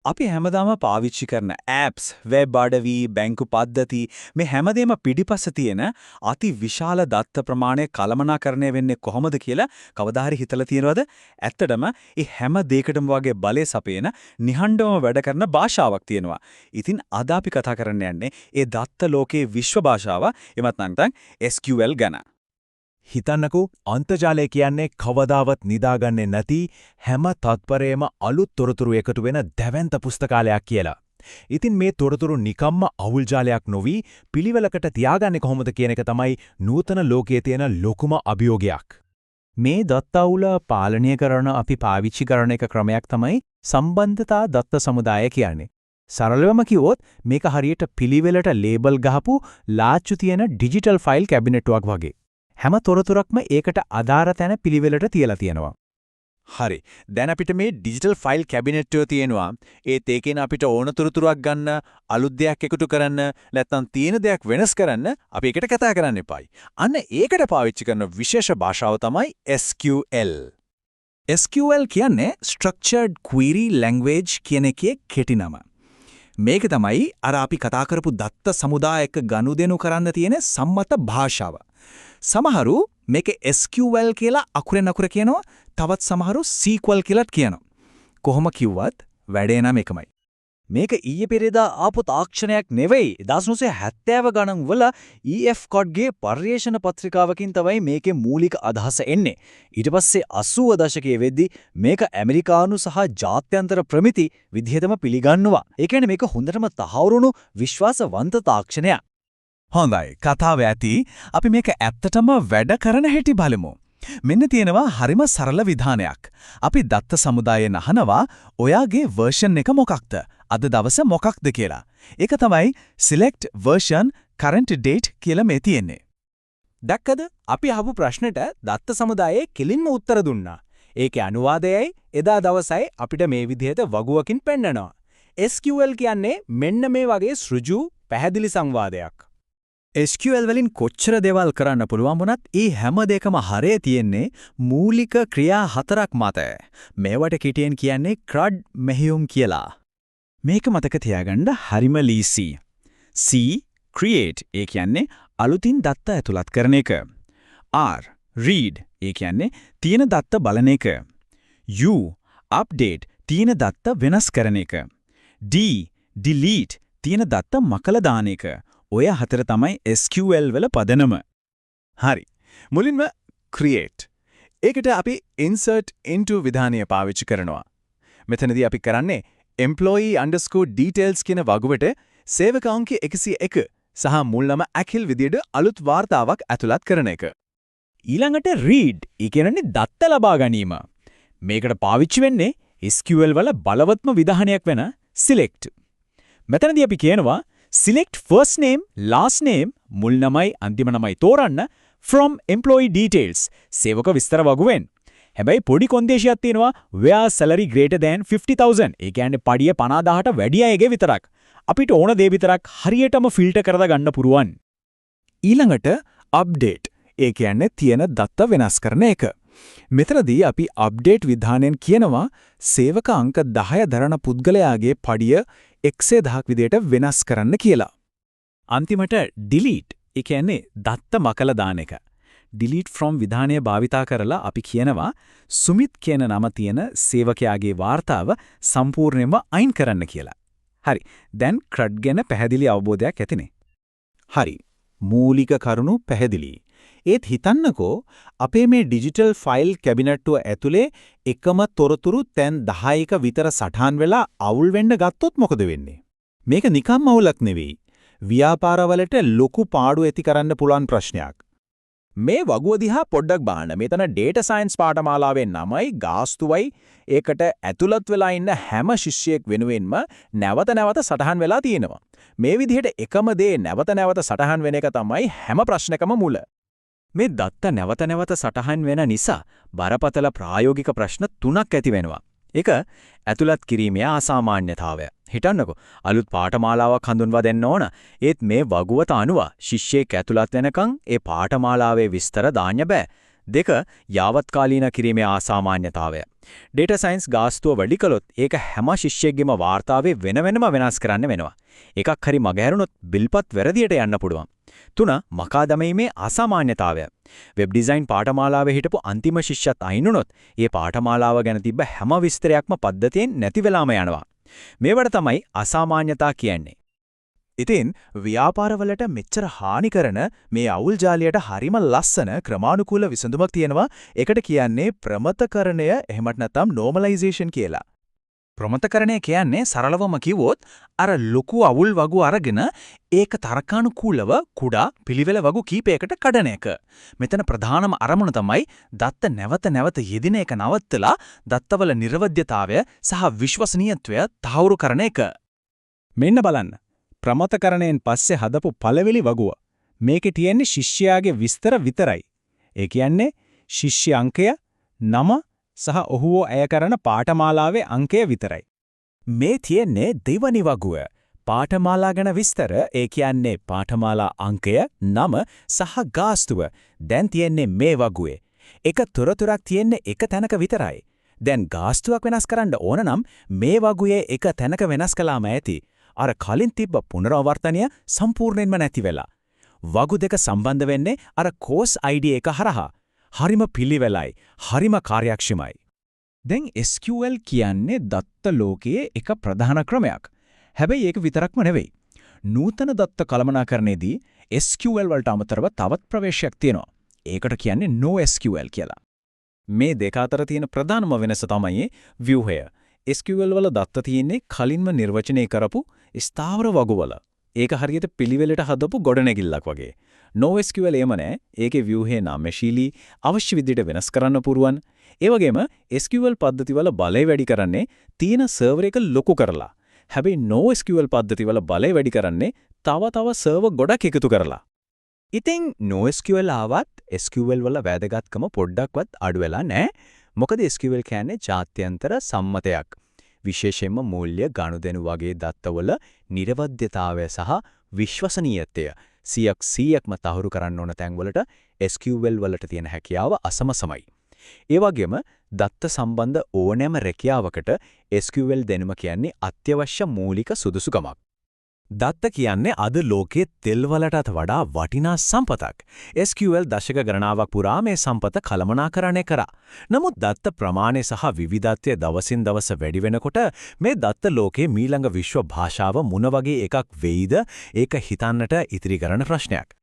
අපි හැමදාම පාවිච්චි කරන apps, web අඩවි, බැංකු පද්ධති මේ හැමදේම පිටිපස්ස තියෙන අති විශාල දත්ත ප්‍රමාණය කළමනාකරණය වෙන්නේ කොහොමද කියලා කවදා හරි හිතලා තියෙනවද? ඇත්තටම මේ හැම දෙයකටම වගේ බලය සපයන නිහඬවම වැඩ කරන භාෂාවක් තියෙනවා. ඉතින් අද අපි කතා කරන්න යන්නේ ඒ දත්ත ලෝකයේ විශ්ව භාෂාව එමත් නැත්නම් SQL ගැන. හිතන්නකෝ අන්තර්ජාලය කියන්නේ කවදාවත් නිදාගන්නේ නැති හැම තත්පරේම අලුත් තොරතුරු එකතු වෙන දැවැන්ත පුස්තකාලයක් කියලා. ඉතින් මේ තොරතුරු නිකම්ම අවුල් ජාලයක් නොවි පිළිවෙලකට තියාගන්නේ කොහොමද කියන එක තමයි නූතන ලෝකයේ තියෙන ලොකුම අභියෝගයක්. මේ දත්ත අවුල පාලනය කරන අපි පාවිච්චි කරන එක ක්‍රමයක් තමයි සම්බන්ධතා දත්ත සමුදාය කියන්නේ. සරලවම කිව්වොත් මේක හරියට පිළිවෙලට ලේබල් ගහපු ලාච්චු තියෙන ඩිජිටල් ෆයිල් කැබිනට්ටුවක් වගේ. හැම තොරතුරක්ම ඒකට අදාළ තැන පිළිවෙලට තියලා තියෙනවා. හරි. දැන් අපිට මේ ඩිජිටල් ෆයිල් කැබිනට් එක තියෙනවා. ඒත් ඒකෙන් අපිට ඕන තොරතුරක් ගන්න, අලුත් දෙයක් එකතු කරන්න, නැත්නම් තියෙන දෙයක් වෙනස් කරන්න අපි ඒකට කතා කරන්න එපායි. අන්න ඒකට පාවිච්චි කරන විශේෂ භාෂාව තමයි SQL. SQL කියන්නේ Structured Query Language කියන එකේ කෙටි නම. මේක තමයි අර අපි කතා කරපු දත්ත සමුදායක ගනුදෙනු කරන්න තියෙන සම්මත භාෂාව. සමහරු මේක SQL කියලා අකුරෙන් අකුර කියනවා, තවත් සමහරු SQL කියලාත් කියනවා. කොහොම කිව්වත් වැඩේ නම් එකමයි. මේක ඊයේ පෙරේදා ආපු තාක්ෂණයක් නෙවෙයි. 1970 ගණන් වල EF කොඩ්ගේ පර්යේෂණ පත්‍රිකාවකින් තමයි මේකේ මූලික අදහස එන්නේ. ඊට පස්සේ 80 දශකයේ වෙද්දී මේක ඇමරිකානු සහ ජාත්‍යන්තර ප්‍රමිති විදිහටම පිළිගන්නවා. ඒ කියන්නේ මේක හොඳටම තහවුරුණු විශ්වාසවන්ත තාක්ෂණයක්. හොඳයි. කතාව ඇති. අපි මේක ඇත්තටම වැඩ කරන හැටි බලමු. මෙන්න තියෙනවා හරිම සරල විධානයක්. අපි දත්ත සමුදායෙන් අහනවා ඔයාගේ version එක මොකක්ද? අද දවස මොකක්ද කියලා. ඒක තමයි select version current date කියලා මේ තියෙන්නේ. දැක්කද? අපි අහපු ප්‍රශ්නෙට දත්ත සමුදායේ කෙලින්ම උත්තර දුන්නා. ඒකේ අනුවාදයයි එදා දවසයි අපිට මේ විදිහට වගුවකින් පෙන්නනවා. SQL කියන්නේ මෙන්න මේ වගේ සෘජු පැහැදිලි සංවාදයක්. SQL වලින් කොච්චර දේවල් කරන්න පුළුවන් වුණත් ඒ හැම දෙයකම හරය තියෙන්නේ මූලික ක්‍රියා හතරක් මත. මේවට කිටියෙන් කියන්නේ CRUD මෙහෙයුම් කියලා. මේක මතක තියාගන්න හරිම ලීසි. C create ඒ කියන්නේ අලුතින් දත්ත ඇතුළත් කරන එක. R read ඒ කියන්නේ තියෙන දත්ත බලන එක. U update තියෙන දත්ත වෙනස් කරන එක. D delete තියෙන දත්ත මකලා දාන එක. ඔය හතර තමයි SQL වල පදනම. හරි. මුලින්ම create. ඒකට අපි insert into විධානය පාවිච්චි කරනවා. මෙතනදී අපි කරන්නේ employee_details කියන වගුවට සේවක අංක 101 සහ මුල් නම අඛිල් විදියට අලුත් වාර්තාවක් ඇතුළත් කරන එක. ඊළඟට read ඒ කියන්නේ දත්ත ලබා ගැනීම. මේකට පාවිච්චි වෙන්නේ SQL වල බලවත්ම විධානයක් වෙන select. මෙතනදී අපි කියනවා select first name, last name, මුල් නමයි අන්තිම නමයි තෝරන්න from employee details සේවක විස්තර වගුවෙන්. හැබැයි පොඩි කොන්දේසියක් තියෙනවා where salary greater than 50,000. ඒ කියන්නේ පඩිය 50,000ට වැඩි අයගේ විතරක්. අපිට ඕන දේ විතරක් හරියටම ෆිල්ටර් කරලා ගන්න පුරුවන්. ඊළඟට update. ඒ කියන්නේ තියෙන දත්ත වෙනස් කරන එක. මෙතනදී අපි update විධානයෙන් කියනවා සේවක අංක 10 දරන පුද්ගලයාගේ පඩිය 100,000ක් විදියට වෙනස් කරන්න කියලා. අන්තිමට delete ඒ කියන්නේ දත්ත මකලා දාන එක. delete from විධානය භාවිතා කරලා අපි කියනවා සුමිත් කියන නම තියෙන සේවකයාගේ වාර්තාව සම්පූර්ණයෙන්ම අයින් කරන්න කියලා. හරි. දැන් CRUD ගැන පැහැදිලි අවබෝධයක් ඇතිනේ. හරි. මූලික කරුණු පැහැදිලි. ඒත් හිතන්නකෝ අපේ මේ ඩිජිටල් ෆයිල් කැබිනට්ටුව ඇතුලේ එකම තොරතුරු තැන් 10ක විතර සටහන් වෙලා අවුල් වෙන්න ගත්තොත් මොකද වෙන්නේ? මේක නිකම්ම අවුලක් නෙවෙයි. ව්‍යාපාරවලට ලොකු පාඩු ඇති කරන්න පුළුවන් ප්‍රශ්නයක්. මේ වගුව දිහා පොඩ්ඩක් බලන්න. මෙතන data science පාඨමාලාවේ නමයි ගාස්තුවයි ඒකට ඇතුළත් වෙලා ඉන්න හැම ශිෂ්‍යයෙක් වෙනුවෙන්ම නැවත නැවත සටහන් වෙලා තියෙනවා. මේ විදිහට එකම දේ නැවත නැවත සටහන් වෙන එක තමයි හැම ප්‍රශ්නකම මුල. මේ දත්ත නැවත නැවත සටහන් වෙන නිසා බරපතල ප්‍රායෝගික ප්‍රශ්න තුනක් ඇති වෙනවා. එක ඇතුළත් කිරීමේ අසාමාන්‍යතාවය. හිතන්නකෝ අලුත් පාඨමාලාවක් හඳුන්වා දෙන්න ඕන. ඒත් මේ වගුවට අනුව ශිෂ්‍යයෙක් ඇතුළත් වෙනකන් ඒ පාඨමාලාවේ විස්තර දාන්න බෑ. දෙක යාවත්කාලීන කිරීමේ අසාමාන්‍යතාවය. ඩේටා සයන්ස් ගාස්තුව වැඩි කළොත් ඒක හැම ශිෂ්‍යයෙක්ගේම වාර්තාවේ වෙන වෙනම වෙනස් කරන්න වෙනවා. එකක් හරි මගහැරුණොත් බිල්පත් වැරදියට යන්න පුළුවන්. 3. මකා දැමීමේ අසාමාන්‍යතාවය. වෙබ් ඩිසයින් පාඨමාලාවේ හිටපු අන්තිම ශිෂ්‍යත් අයින්ුනොත් ඒ පාඨමාලාව ගැන තිබ්බ හැම විස්තරයක්ම පද්ධතියෙන් නැති වෙලාම යනවා. මේවට තමයි අසාමාන්‍යතා කියන්නේ. ඉතින් ව්‍යාපාරවලට මෙච්චර හානි කරන මේ අවුල් ජාලයට හරිම ලස්සන ක්‍රමානුකූල විසඳුමක් තියෙනවා. ඒකට කියන්නේ ප්‍රමතකරණය එහෙමත් නැත්නම් normalization කියලා. ප්‍රමතකරණය කියන්නේ සරලවම කිව්වොත් අර ලොකු අවුල් වගු අරගෙන ඒක තර්කානුකූලව කුඩා පිළිවෙල වගු කීපයකට කඩන එක. මෙතන ප්‍රධානම අරමුණ තමයි දත්ත නැවත යෙදින එක නවත්තලා දත්තවල නිර්වද්‍යතාවය සහ විශ්වසනීයත්වය තහවුරු කරන එක. මෙන්න බලන්න. ප්‍රමතකරණයෙන් පස්සේ හදපු පළවෙනි වගුව. මේකේ තියෙන්නේ ශිෂ්‍යයාගේ විස්තර විතරයි. ඒ කියන්නේ ශිෂ්‍ය අංකය, නම සහ ඔහුව ඇය කරන පාඨමාලාවේ අංකය විතරයි. මේ තියෙන්නේ දෙවනි වගුව. පාඨමාලා ගැන විස්තර, ඒ කියන්නේ පාඨමාලා අංකය, නම සහ ගාස්තුව. දැන් තියෙන්නේ මේ වගුවේ. එක තොරතුරක් තියෙන්නේ එක තැනක විතරයි. දැන් ගාස්තුවක් වෙනස් කරන්න ඕන නම් මේ වගුවේ එක තැනක වෙනස් කළාම ඇති. අර කලින් තිබ්බ පුනරාවර්තනය සම්පූර්ණයෙන්ම නැති වෙලා. වගු දෙක සම්බන්ධ වෙන්නේ අර කෝස් ID එක හරහා. හරිම පිළිවෙලයි, හරිම කාර්යක්ෂමයි. දැන් SQL කියන්නේ දත්ත ලෝකයේ එක ප්‍රධාන ක්‍රමයක්. හැබැයි ඒක විතරක්ම නෙවෙයි. නූතන දත්ත කළමනාකරණයේදී SQL වලට අමතරව තවත් ප්‍රවේශයක් තියෙනවා. ඒකට කියන්නේ NoSQL කියලා. මේ දෙක අතර තියෙන ප්‍රධානම වෙනස තමයි ව්‍යුහය. SQL වල දත්ත තියෙන්නේ කලින්ම නිර්වචනය කරපු ස්ථාවර වගුවල. ඒක හරියට පිළිවෙලට හදපු ගොඩනැගිල්ලක් වගේ. NoSQL එහෙම නෑ. ඒකේ ව්‍යුහේ නාමශීලී, අවශ්‍ය විදිහට වෙනස් කරන්න පුරුවන්. ඒ වගේම SQL පද්ධතිවල බලය වැඩි කරන්නේ තියෙන සර්වර් එක ලොකු කරලා. හැබැයි NoSQL පද්ධතිවල බලය වැඩි කරන්නේ තව සර්වර් ගොඩක් එකතු කරලා. ඉතින් NoSQL ආවත් SQL වල වැදගත්කම පොඩ්ඩක්වත් අඩු වෙලා නෑ. මොකද SQL කියන්නේ ජාත්‍යන්තර සම්මතයක්. විශේෂයෙන්ම මූල්‍ය ගනුදෙනු වගේ දත්තවල නිර්වද්‍යතාවය සහ විශ්වසනීයත්වය 100%ක්ම තහවුරු කරන්න ඕන තැන්වලට SQL වලට තියෙන හැකියාව අසමසමයි. ඒ වගේම දත්ත සම්බන්ධ ඕනෑම රැකියාවකට SQL දැනුම කියන්නේ අත්‍යවශ්‍ය මූලික සුදුසුකමක්. දත්ත කියන්නේ අද ලෝකයේ තෙල් වලටත් වඩා වටිනා සම්පතක්. SQL දශක ගණනාවක් පුරා මේ සම්පත කළමනාකරණය කරා. නමුත් දත්ත ප්‍රමාණය සහ විවිධත්වය දවසින් දවස වැඩි වෙනකොට මේ දත්ත ලෝකයේ මීළඟ විශ්ව භාෂාව මොන වගේ එකක් වෙයිද ඒක හිතන්නට ඉතිරි කරන ප්‍රශ්නයක්.